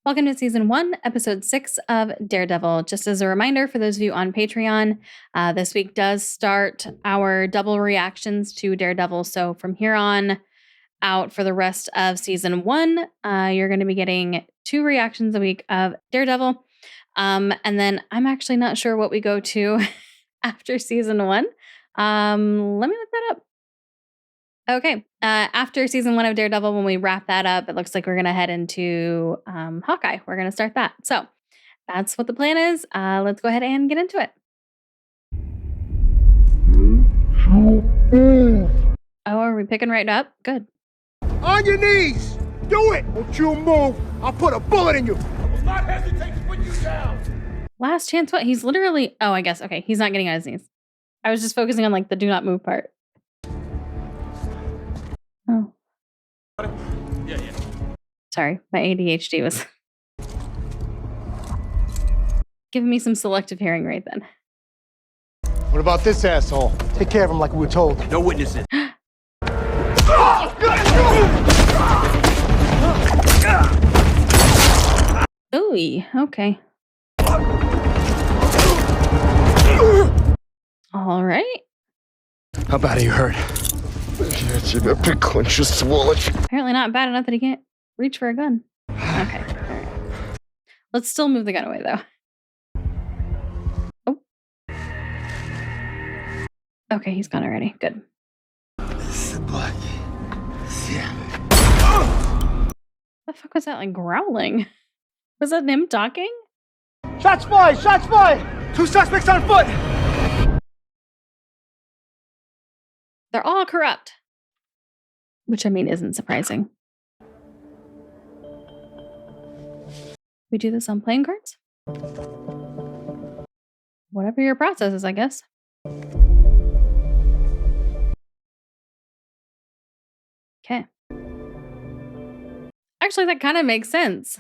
Welcome to Season 1, Episode 6 of Daredevil. Just as a reminder for those of you on Patreon, this week does start our double reactions to Daredevil. So from here on out for the rest of Season 1, you're going to be getting 2 reactions a week of Daredevil. And then I'm actually not sure what we go to after Season 1. Let me look that up. Okay, after Season 1 of Daredevil, when we wrap that up, it looks like we're going to head into Hawkeye. We're going to start that. So that's what the plan is. Let's go ahead and get into it. Oh, are we picking right up? Good. On your knees! Do it! Don't you move! I'll put a bullet in you! I will not hesitate to put you down! Last chance what? He's literally... Oh, I guess. Okay, he's not getting on his knees. I was just focusing on like the do not move part. Oh. Yeah. Sorry, my ADHD was giving me some selective hearing right then. What about this asshole? Take care of him like we were told. No witnesses. Ooh, okay. All right. How bad are you hurt? Apparently not bad enough that he can't reach for a gun. Okay. All right. Let's still move the gun away, though. Oh. Okay, he's gone already. Good. The fuck was that, like, growling? Was that him talking? Shots fired! Shots fired! 2 suspects on foot! They're all corrupt. Which, I mean, isn't surprising. We do this on playing cards? Whatever your process is, I guess. Okay. Actually, that kind of makes sense.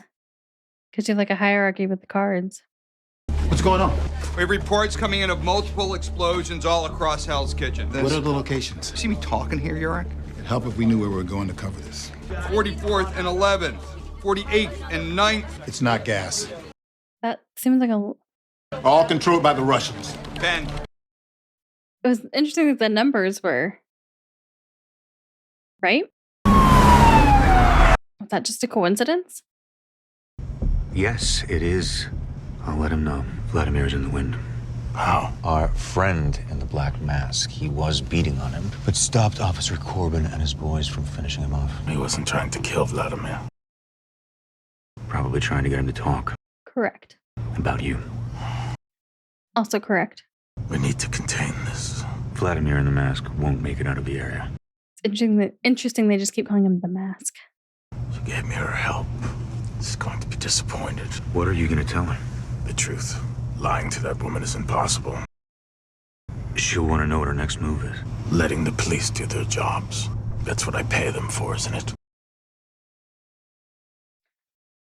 Because you have like a hierarchy with the cards. What's going on? We have reports coming in of multiple explosions all across Hell's Kitchen. What are the locations? See me talking here, Yurek? It'd help if we knew where we were going to cover this. 44th and 11th, 48th and 9th. It's not gas. That seems like a... All controlled by the Russians. Ben. It was interesting that the numbers were... Right? Was that just a coincidence? Yes, it is. I'll let him know. Vladimir's in the wind. How? Our friend in the black mask, he was beating on him, but stopped Officer Corbin and his boys from finishing him off. He wasn't trying to kill Vladimir. Probably trying to get him to talk. Correct. About you. Also correct. We need to contain this. Vladimir in the mask won't make it out of the area. It's interesting they just keep calling him the Mask. She gave me her help. She's going to be disappointed. What are you going to tell her? The truth. Lying to that woman is impossible. She'll want to know what her next move is. Letting the police do their jobs. That's what I pay them for, isn't it?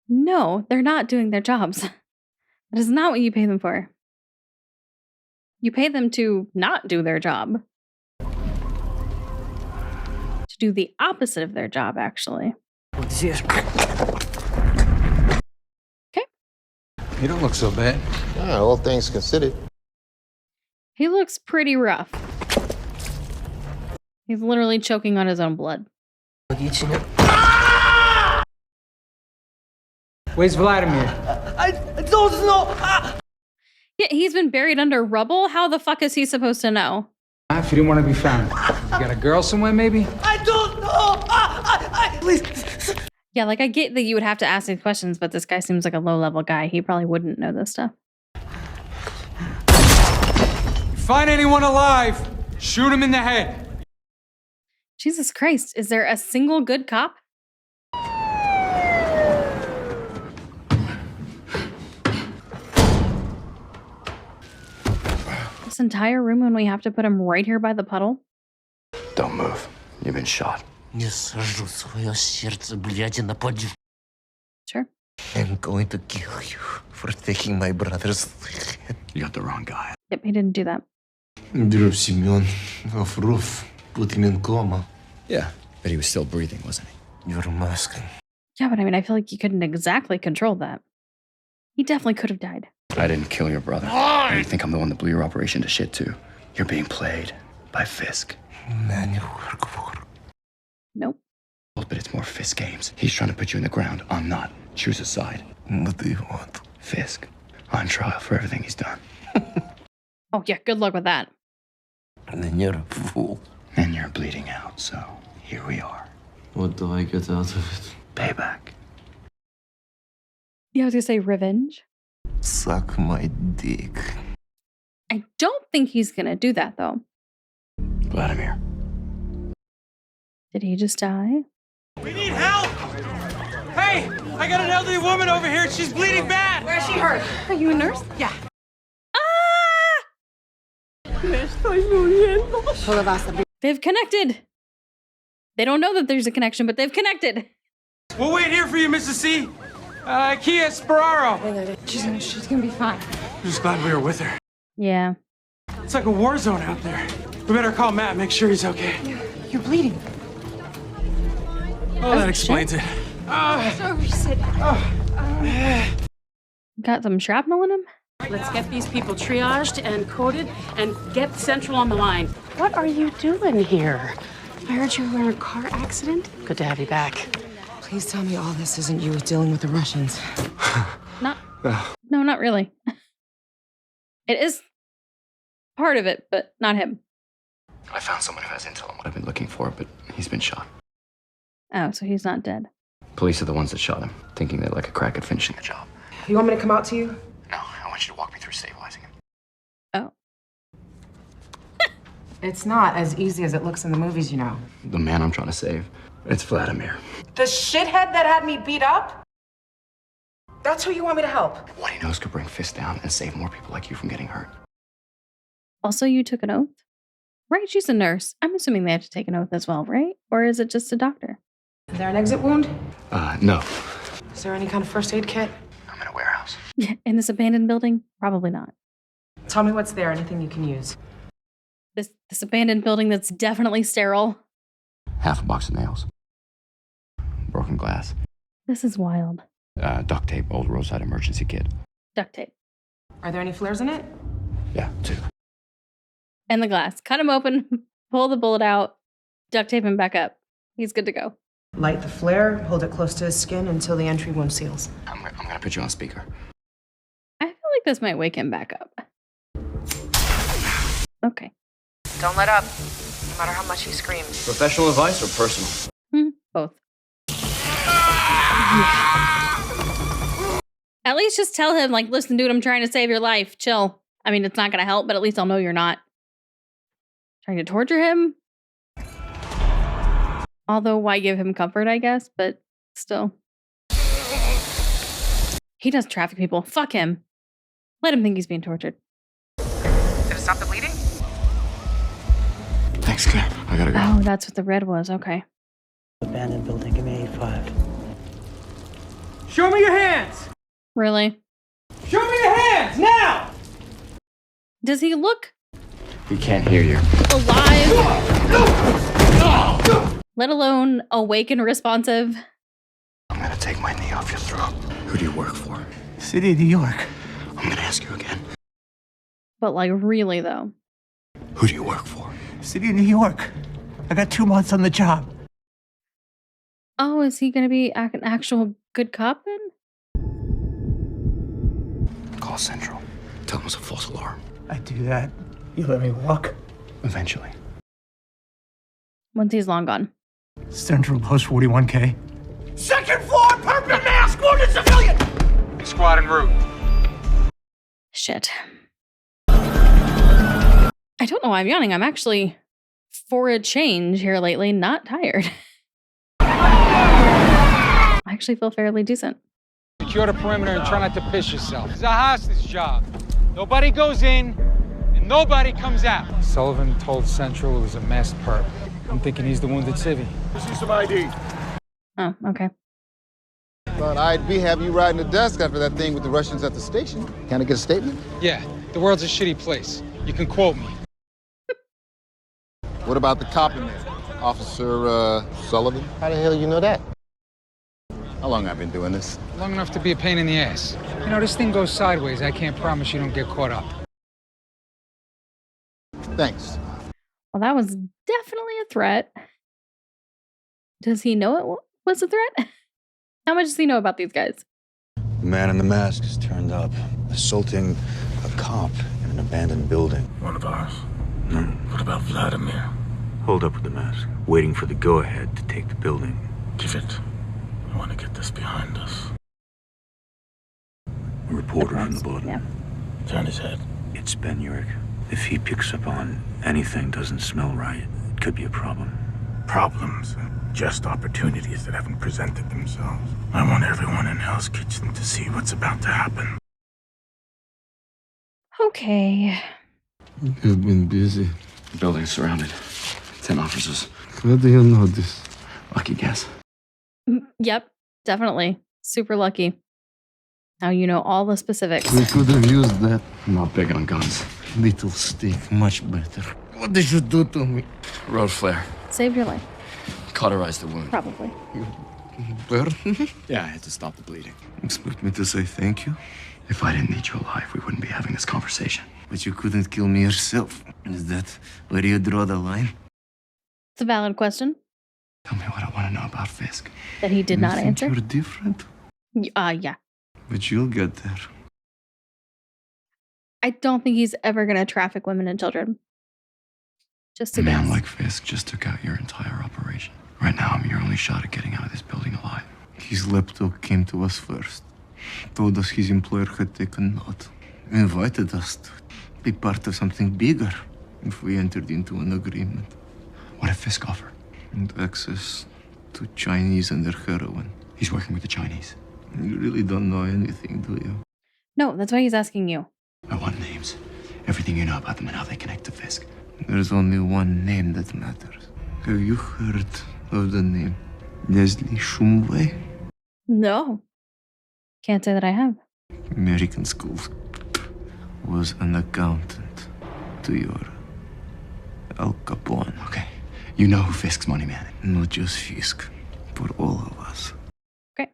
No, they're not doing their jobs. That is not what you pay them for. You pay them to not do their job. To do the opposite of their job, actually. Okay. You don't look so bad. Yeah, all things considered. He looks pretty rough. He's literally choking on his own blood. Where's Vladimir? I don't know! Yeah, he's been buried under rubble. How the fuck is he supposed to know? If you didn't want to be found. You got a girl somewhere, maybe? I don't know! Please! Yeah, like I get that you would have to ask these questions, but this guy seems like a low-level guy. He probably wouldn't know this stuff. Find anyone alive, shoot him in the head. Jesus Christ, is there a single good cop? This entire room when we have to put him right here by the puddle? Don't move. You've been shot. Sure. I'm going to kill you for taking my brother's head. You got the wrong guy. Yep, he didn't do that. Drove Simeon off roof, put him in coma. Yeah, but he was still breathing, wasn't he? You're masking. Yeah, but I mean, I feel like he couldn't exactly control that. He definitely could have died. I didn't kill your brother. And you think I'm the one that blew your operation to shit too? You're being played by Fisk. Man, you work for. Nope. But it's more Fisk games. He's trying to put you in the ground. I'm not. Choose a side. What do you want? Fisk. On trial for everything he's done. Oh, yeah, good luck with that. And then you're a fool. And you're bleeding out, so here we are. What do I get out of it? Payback. Yeah, I was gonna say revenge. Suck my dick. I don't think he's gonna do that, though. Vladimir. Did he just die? We need help! Hey, I got an elderly woman over here. She's bleeding bad. Where's she hurt? Are you a nurse? Yeah. Ah! They've connected. They don't know that there's a connection, but they've connected. We'll wait here for you, Mrs. C. Kia Spararo. She's gonna be fine. I'm just glad we were with her. Yeah. It's like a war zone out there. We better call Matt, make sure he's okay. You're bleeding. Oh, that explains it. Got some shrapnel in him? Let's get these people triaged and coded and get Central on the line. What are you doing here? I heard you were in a car accident. Good to have you back. Please tell me all this isn't you dealing with the Russians. No, not really. It is part of it, but not him. I found someone who has intel on what I've been looking for, but he's been shot. Oh, so he's not dead. Police are the ones that shot him, thinking they're like a crack at finishing the job. You want me to come out to you? No, I want you to walk me through stabilizing him. Oh. It's not as easy as it looks in the movies, you know. The man I'm trying to save, it's Vladimir. The shithead that had me beat up? That's who you want me to help? What he knows could bring Fisk down and save more people like you from getting hurt. Also, you took an oath? Right, she's a nurse. I'm assuming they have to take an oath as well, right? Or is it just a doctor? Is there an exit wound? No. Is there any kind of first aid kit? I'm in a warehouse. Yeah, in this abandoned building? Probably not. Tell me what's there, anything you can use. This abandoned building that's definitely sterile. Half a box of nails. Broken glass. This is wild. Duct tape, old roadside emergency kit. Duct tape. Are there any flares in it? Yeah, 2. And the glass. Cut him open, pull the bullet out, duct tape him back up. He's good to go. Light the flare, hold it close to his skin until the entry wound seals. I'm gonna put you on speaker. I feel like this might wake him back up. Okay. Don't let up, no matter how much he screams. Professional advice or personal? Both. At least just tell him, like, listen, dude, I'm trying to save your life. Chill. I mean, it's not going to help, but at least I'll know you're not trying to torture him. Although, why give him comfort, I guess, but still. He does traffic people. Fuck him. Let him think he's being tortured. Did it stop the bleeding? Thanks, Claire. I gotta go. Oh, that's what the red was. Okay. Abandoned building, give me 85. Show me your hands! Really? Show me your hands, now! Does he look He can't hear you. alive? Let alone awake and responsive? I'm gonna take my knee off your throat. Who do you work for? City of New York. I'm gonna ask you again. But like, really, though. Who do you work for? City of New York. I got 2 months on the job. Oh, is he going to be an actual good cop then? Call Central. Tell them it's a false alarm. I do that. You let me walk. Eventually. Once he's long gone. Central Post 41K. Second floor, purple mask, wounded civilian! Squad en route. Shit. I don't know why I'm yawning. I'm actually, for a change here lately, not tired. I actually feel fairly decent. Secure the perimeter and try not to piss yourself. It's a hostage job. Nobody goes in and nobody comes out. Sullivan told Central it was a masked perp. I'm thinking he's the wounded civvy. See some ID. Oh, okay. But I'd be having you riding the desk after that thing with the Russians at the station. Can I get a statement? Yeah, the world's a shitty place. You can quote me. What about the cop in there? Officer Sullivan? How the hell you know that? How long I've been doing this? Long enough to be a pain in the ass. You know, this thing goes sideways. I can't promise you don't get caught up. Thanks. Well, that was definitely a threat. Does he know it was a threat? How much does he know about these guys? The man in the mask is turned up, assaulting a cop in an abandoned building. One of ours. What about Vladimir? Hold up with the mask, waiting for the go-ahead to take the building. Give it. I want to get this behind us. A reporter from the bottom. Yeah. Turn his head. It's Ben Urich. If he picks up on anything doesn't smell right, it could be a problem. Problems, just opportunities that haven't presented themselves. I want everyone in Hell's Kitchen to see what's about to happen. Okay. You've been busy. The building's surrounded. 10 officers. How do you know this? Lucky guess. Yep, definitely. Super lucky. Now you know all the specifics. We could have used that. I'm not big on guns. Little stick, much better. What did you do to me? Road flare. Saved your life, Cauterized the wound. probably. Burn? Yeah, I had to stop the bleeding. Expect me to say thank you? If I didn't need you alive, we wouldn't be having this conversation. But you couldn't kill me yourself. Is that where you draw the line? It's a valid question Tell me what I want to know about Fisk. that he did You not think answer. You're different, Yeah. but you'll get there. I don't think he's ever going to traffic women and children. Just A a man guess. like Fisk just took out your entire operation. Right now, I'm your only shot at getting out of this building alive. His laptop came to us first. Told us his employer had taken note. Invited us to be part of something bigger if we entered into an agreement. What did Fisk offer? And access to Chinese and their heroin. He's working with the Chinese. You really don't know anything, do you? No, that's why he's asking you. I want names. Everything you know about them and how they connect to Fisk. There's only one name that matters. Have you heard of the name Leslie Shumway? No. Can't say that I have. American school. Was an accountant to your Al Capone. Okay. You know who Fisk's money man is. Not just Fisk, for all of us. Okay.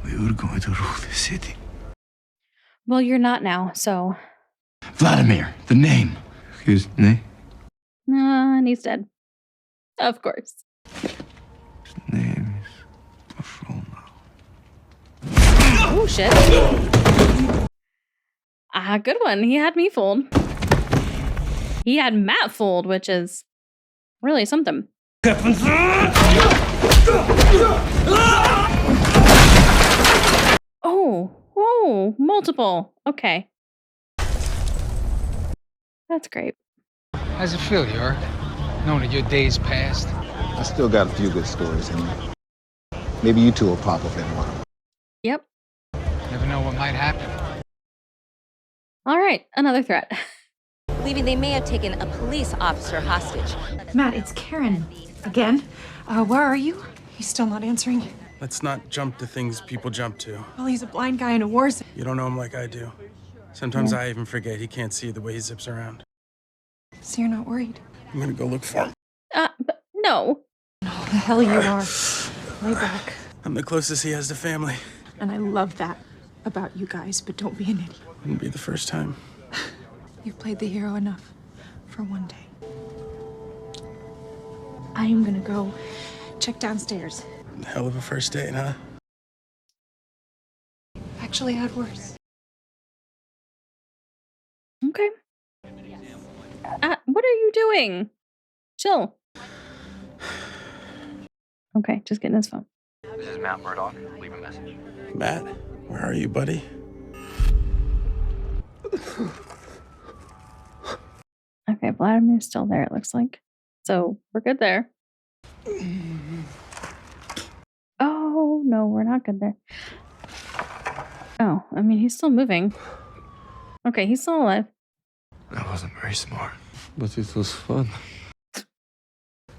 We were going to rule the city. Well, you're not now, so. Vladimir, the name. His name? And he's dead. Of course. His name is Patrol now. Oh, shit. Good one. He had me fooled. He had Matt fooled, which is really something. Oh, multiple. Okay. That's great. How's it feel, York? Knowing that your day's past? I still got a few good stories in me. Maybe you two will pop up in one. Yep. Never know what might happen. All right, another threat. Believing they may have taken a police officer hostage. Matt, it's Karen. Again? Where are you? He's still not answering. Let's not jump to things people jump to. Well, he's a blind guy in a war zone. You don't know him like I do. Sometimes I even forget he can't see the way he zips around. So you're not worried? I'm gonna go look for him. But no. Oh, the hell you are. Lay back. I'm the closest he has to family. And I love that about you guys, but don't be an idiot. Wouldn't be the first time. You've played the hero enough for one day. I am gonna go check downstairs. Hell of a first date, huh? Actually had worse. Okay. What are you doing? Chill. Okay, just getting his phone. This is Matt Murdock. Leave a message. Matt, where are you, buddy? Okay, Vladimir's still there, it looks like. So we're good there. Oh, no, we're not good there. Oh, I mean, he's still moving. Okay, he's still alive. That wasn't very smart. But it was fun.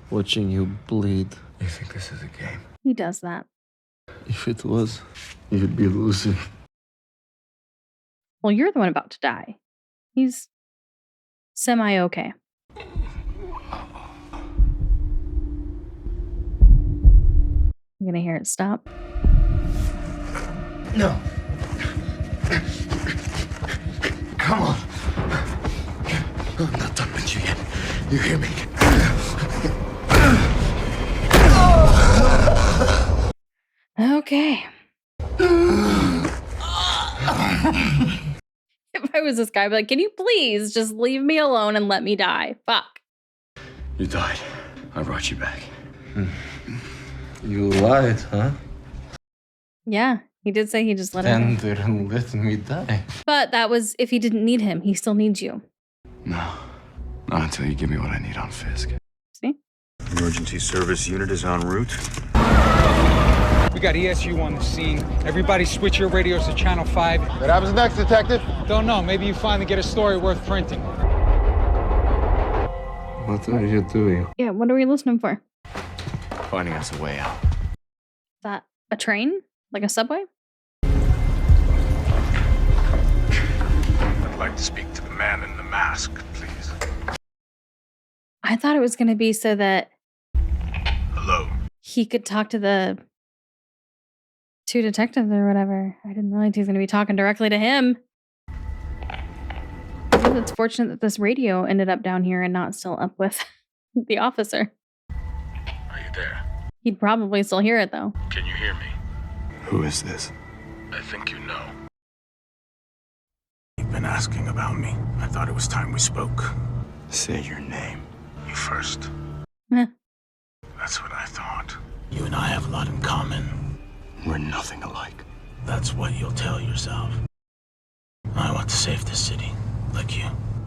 Watching you bleed. You think this is a game? He does that. If it was, you'd be losing. Well, you're the one about to die. He's semi-okay. You're gonna hear it stop. No. Come on. I'm not done with you yet. You hear me? Okay. If I was this guy, I'd be like, can you please just leave me alone and let me die? Fuck. You died. I brought you back. You lied, huh? Yeah, he did say he just let him go. And let me die. But that was if he didn't need him. He still needs you. No. Not until you give me what I need on Fisk. See? Emergency service unit is en route. We got ESU on the scene. Everybody switch your radios to channel 5. What happens next, Detective? Don't know. Maybe you finally get a story worth printing. What are you doing? Yeah, what are we listening for? Finding us a way out. Is that a train? Like a subway? I'd like to speak to the man in the mask, please. I thought it was going to be so that Hello. he could talk to the 2 detectives or whatever. I didn't realize he was going to be talking directly to him. It's fortunate that this radio ended up down here and not still up with the officer. Are you there? He'd probably still hear it, though. Can you hear me? Who is this? I think you know. You've been asking about me. I thought it was time we spoke. Say your name. You first. Meh. That's what I thought. You and I have a lot in common. We're nothing alike. That's what you'll tell yourself. I want to save this city, like you.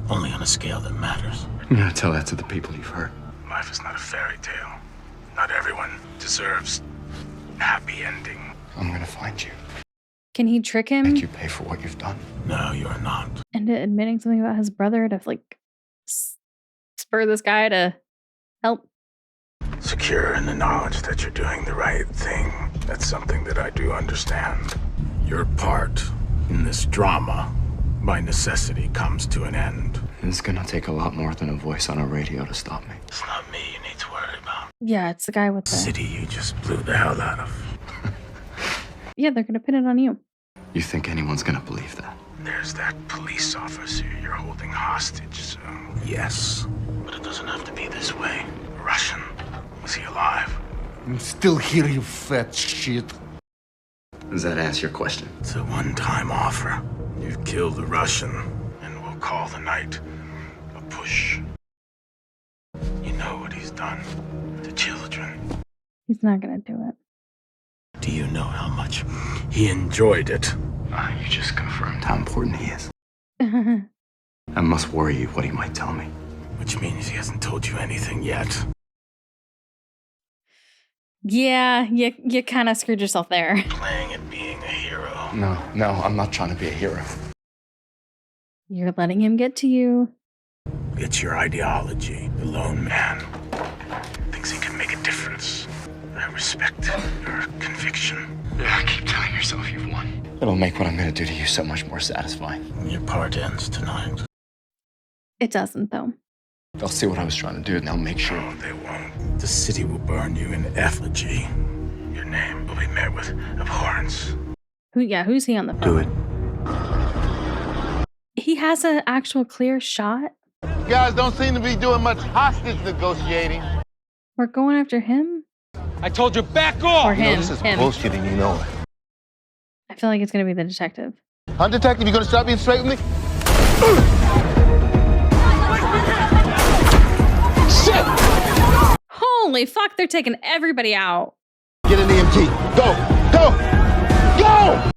Only on a scale that matters. I'm gonna tell that to the people you've hurt. Life is not a fairy tale. Not everyone deserves a happy ending. I'm gonna find you. Can he trick him Make you pay for what you've done. No, you're not. into admitting something about his brother to, like, spur this guy to help? Secure in the knowledge that you're doing the right thing. That's something that I do understand. Your part in this drama, by necessity, comes to an end. It's gonna take a lot more than a voice on a radio to stop me. It's not me you need to worry about. Yeah, it's the guy with the... City you just blew the hell out of. Yeah, they're going to pin it on you. You think anyone's gonna believe that? There's that police officer you're holding hostage, so yes. But it doesn't have to be this way. Russian. Was he alive? I'm still here, you fat shit. Does that answer your question? It's a one-time offer. You've killed a Russian, and we'll call the night a push. You know what he's done to children. He's not going to do it. Do you know how much he enjoyed it? You just confirmed how important he is. That must worry you what he might tell me. Which means he hasn't told you anything yet. Yeah, you kind of screwed yourself there. Playing at being a hero. No, I'm not trying to be a hero. You're letting him get to you. It's your ideology. The lone man thinks he can make a difference. I respect your conviction. Yeah, keep telling yourself you've won. It'll make what I'm gonna do to you so much more satisfying. Your part ends tonight. It doesn't, though. They'll see what I was trying to do, and they'll make sure. No, they won't. The city will burn you in effigy. Your name will be met with abhorrence. Who's he on the phone? Do it. He has an actual clear shot. You guys don't seem to be doing much hostage negotiating. We're going after him? I told you, back off! Or him. This is him. bullshit and you know it. I feel like it's going to be the detective. Huh, Detective, you gonna stop being straight with me? Shit! Holy fuck, they're taking everybody out. Get an EMT. Go! Go! Go!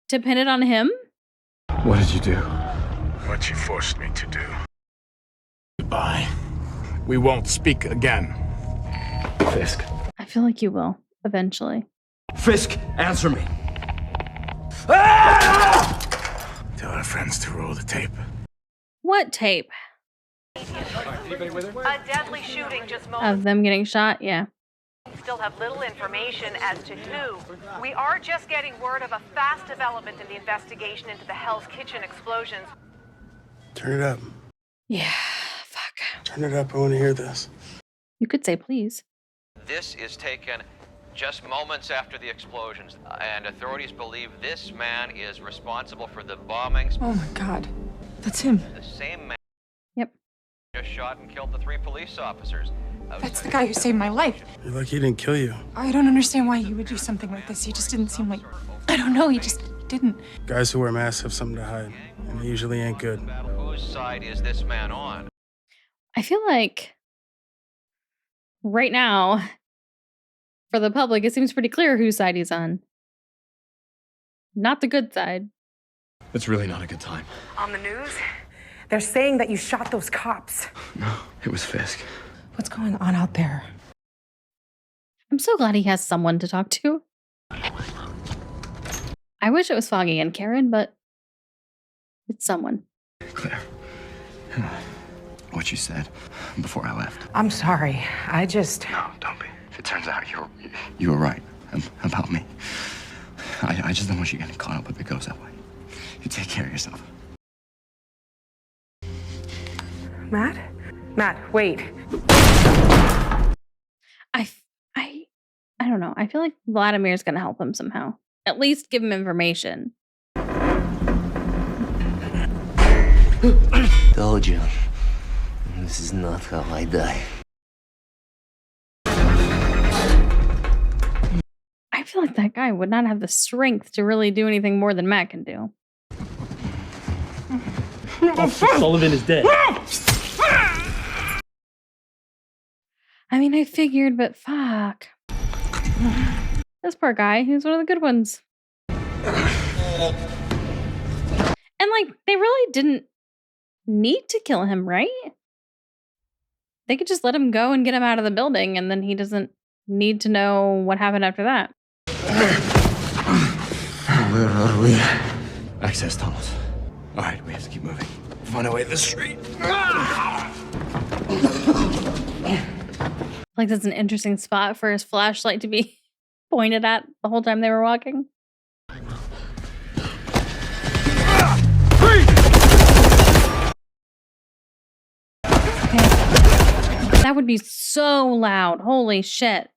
To pin it on him? What did you do? What you forced me to do. Goodbye. We won't speak again. Fisk. I feel like you will, eventually. Fisk, answer me. Tell our friends to roll the tape. What tape? A deadly shooting just Of moments. them getting shot? Yeah. Still have little information as to who. We are just getting word of a fast development in the investigation into the Hell's Kitchen explosions. Turn it up. Yeah, fuck. Turn it up. I want to hear this. You could say please. This is taken just moments after the explosions, and authorities believe this man is responsible for the bombings. Oh my God. That's him. The same man Yep. just shot and killed the 3 police officers. That's the guy who saved my life. You're lucky he didn't kill you. I don't understand why he would do something like this. He just didn't seem like... I don't know, he just didn't. Guys who wear masks have something to hide, and they usually ain't good. Whose side is this man on? I feel like right now, for the public, it seems pretty clear whose side he's on. Not the good side. It's really not a good time. On the news, they're saying that you shot those cops. No, it was Fisk. What's going on out there? I'm so glad he has someone to talk to. I wish it was Foggy and Karen, but it's someone. Claire, what you said before I left. I'm sorry. I just... No, don't be. It turns out you were right about me. I just don't want you getting caught up if it goes that way. You take care of yourself. Matt? Matt, wait. I don't know. I feel like Vladimir's gonna help him somehow. At least give him information. Told you. This is not how I die. I feel like that guy would not have the strength to really do anything more than Matt can do. Officer Sullivan is dead. I mean, I figured, but fuck. This poor guy, he's one of the good ones. And like, they really didn't need to kill him, right? They could just let him go and get him out of the building, and then he doesn't need to know what happened after that. Where are we? Access tunnels. All right, we have to keep moving. Find a way to the street. Like, that's an interesting spot for his flashlight to be pointed at the whole time they were walking. Okay. That would be so loud. Holy shit.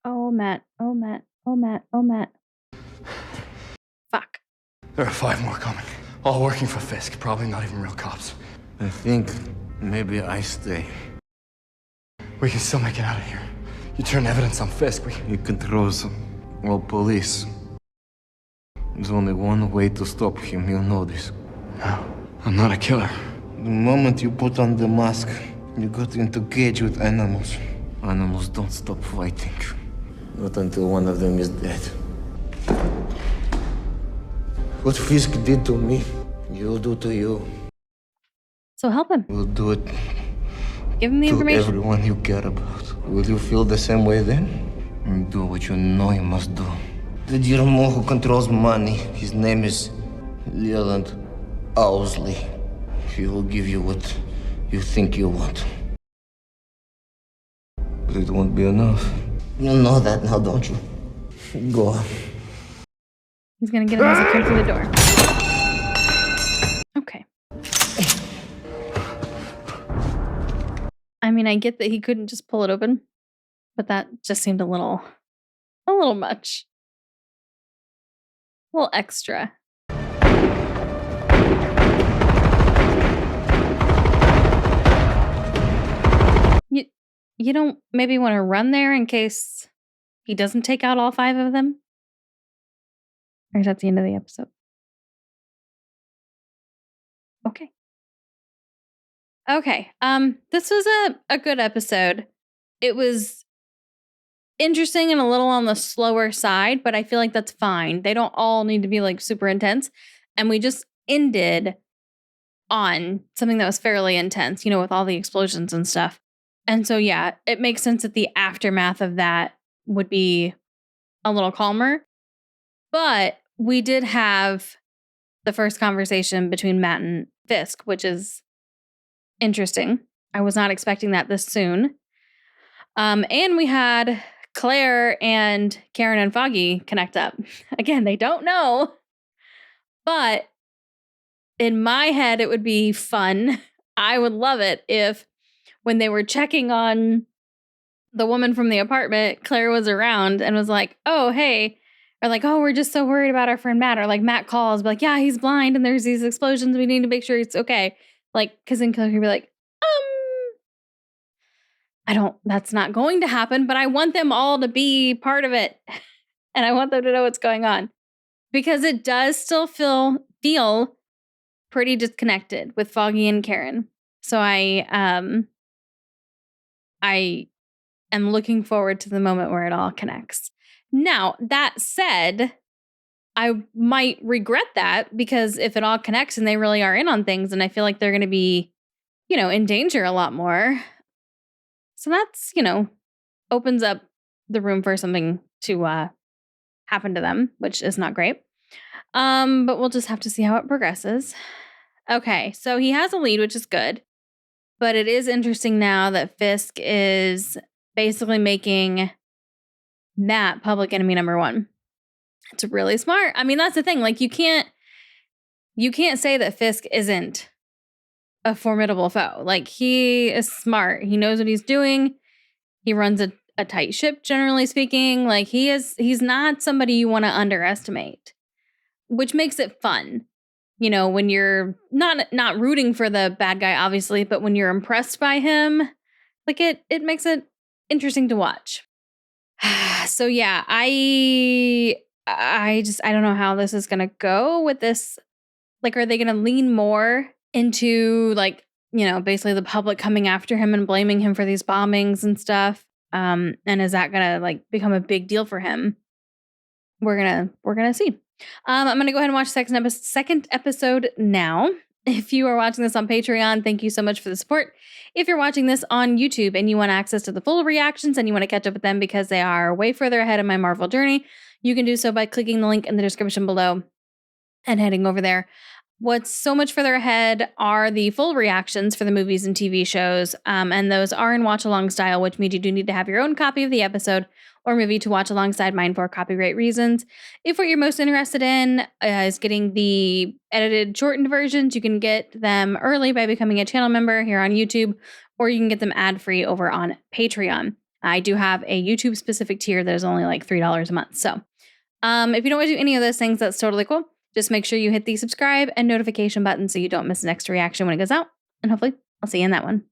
Oh, Matt. Oh, Matt. Oh, Matt. Oh, Matt. Fuck. There are 5 more coming. All working for Fisk. Probably not even real cops. I think maybe I stay. We can still make it out of here. You turn evidence on Fisk, He controls all police. There's only one way to stop him, you know this. No, I'm not a killer. The moment you put on the mask, you got into cage with animals. Animals don't stop fighting. Not until one of them is dead. What Fisk did to me, you'll do to you. So help him. We'll do it Give him the to information. everyone you care about. Will you feel the same way then? And do what you know you must do. The Dirmo who controls money, his name is Leland Owsley. He will give you what you think you want. But it won't be enough. You know that now, don't you? Go on. He's gonna get him as he comes through the door. Okay. I mean, I get that he couldn't just pull it open, but that just seemed a little much. A little extra. You don't maybe want to run there in case he doesn't take out all 5 of them? Or is that the end of the episode? Okay. Okay. This was a good episode. It was interesting and a little on the slower side, but I feel like that's fine. They don't all need to be like super intense. And we just ended on something that was fairly intense, with all the explosions and stuff. And so, yeah, it makes sense that the aftermath of that would be a little calmer. But we did have the first conversation between Matt and Fisk, which is interesting. I was not expecting that this soon. And we had Claire and Karen and Foggy connect up. Again, they don't know, but in my head, it would be fun. I would love it if when they were checking on the woman from the apartment, Claire was around and was like, oh, hey. Or like, oh, we're just so worried about our friend Matt. Or like Matt calls, like, yeah, he's blind and there's these explosions. We need to make sure it's okay. Like, because then Claire could be like, that's not going to happen, but I want them all to be part of it. And I want them to know what's going on. Because it does still feel pretty disconnected with Foggy and Karen. So I am looking forward to the moment where it all connects. Now, that said, I might regret that because if it all connects and they really are in on things, and I feel like they're going to be, in danger a lot more. So that's, opens up the room for something to happen to them, which is not great. But we'll just have to see how it progresses. Okay, so he has a lead, which is good. But it is interesting now that Fisk is basically making Matt public enemy number 1. It's really smart. I mean, that's the thing. Like, you can't say that Fisk isn't a formidable foe. Like, he is smart. He knows what he's doing. He runs a tight ship, generally speaking. Like, he's not somebody you want to underestimate, which makes it fun. When you're not rooting for the bad guy, obviously, but when you're impressed by him, like it makes it interesting to watch. So yeah, I don't know how this is going to go with this. Like, are they going to lean more into basically the public coming after him and blaming him for these bombings and stuff? And is that going to become a big deal for him? We're gonna see. I'm gonna go ahead and watch the second episode now. If you are watching this on Patreon, thank you so much for the support. If you're watching this on YouTube and you want access to the full reactions and you want to catch up with them because they are way further ahead in my Marvel journey, you can do so by clicking the link in the description below and heading over there. What's so much further ahead are the full reactions for the movies and TV shows, and those are in watch-along style, which means you do need to have your own copy of the episode or movie to watch alongside mine for copyright reasons. If what you're most interested in is getting the edited, shortened versions, you can get them early by becoming a channel member here on YouTube, or you can get them ad-free over on Patreon. I do have a YouTube-specific tier that is only like $3 a month. So if you don't want to do any of those things, that's totally cool. Just make sure you hit the subscribe and notification button so you don't miss the next reaction when it goes out. And hopefully I'll see you in that one.